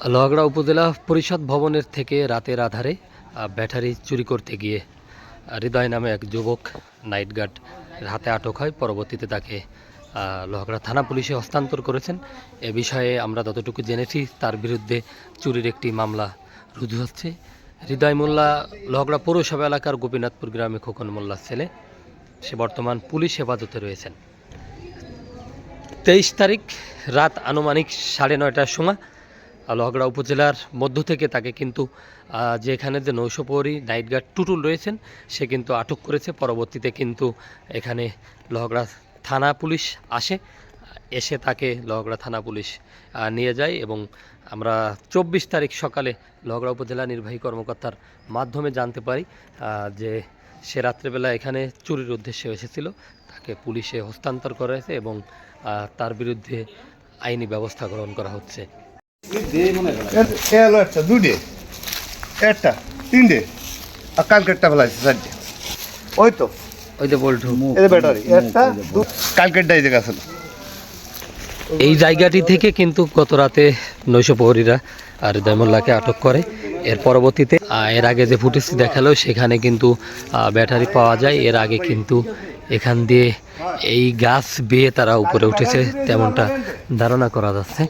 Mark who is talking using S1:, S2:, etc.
S1: লোহাগড়া উপজেলা পরিষদ ভবনের থেকে রাতের আধারে ব্যাটারি চুরি করতে গিয়ে হৃদয় নামে এক যুবক নাইট গার্ড হাতে আটক হয়। পরবর্তীতে তাকে লোহাগড়া থানা পুলিশে হস্তান্তর করেছেন। এ বিষয়ে আমরা যতটুকু জেনেছি তার বিরুদ্ধে চুরির একটি মামলা রুজু হচ্ছে। হৃদয় মোল্লা লোহাগড়া পৌরসভা এলাকার গোপীনাথপুর গ্রামে খোকন মোল্লার ছেলে। সে বর্তমান পুলিশ হেফাজতে রয়েছেন। 23 তারিখ রাত আনুমানিক 9:30টার সময় লোহাগড়া উপজেলার মধ্য থেকে তাকে কিন্তু যেখানে যে নৌশপহরী নাইট গার্ড টুটুল রয়েছেন সে কিন্তু আটক করেছে। পরবর্তীতে কিন্তু এখানে লোহাগড়া থানা পুলিশ এসে তাকে লোহাগড়া থানা পুলিশ নিয়ে যায় এবং আমরা 24 তারিখ সকালে লোহাগড়া উপজেলা নির্বাহী কর্মকর্তার মাধ্যমে জানতে পারি যে সে রাত্রেবেলা এখানে চুরির উদ্দেশ্যে এসেছিল। তাকে পুলিশে হস্তান্তর করা হয়েছে এবং তার বিরুদ্ধে আইনি ব্যবস্থা গ্রহণ করা হচ্ছে।
S2: একটা দুটে একটা তিনটে আর কালকেরটা ফেলাইছে চারটে। ওই তো
S1: ওই যে বল্টু
S2: এই ব্যাটারি একটা কালকেরটা এই জায়গা ছিল।
S1: এই জায়গাটি থেকে কিন্তু গত রাতে নৈশপ্রহরীরা আর হৃদয় মোল্লাকে আটক করে। এর পরবর্তীতে এর আগে যে ফুটেজটি দেখালো সেখানে কিন্তু ব্যাটারি পাওয়া যায়। এর আগে কিন্তু এখান দিয়ে এই গাছ বেয়ে তারা উপরে উঠেছে তেমনটা ধারণা করা যাচ্ছে।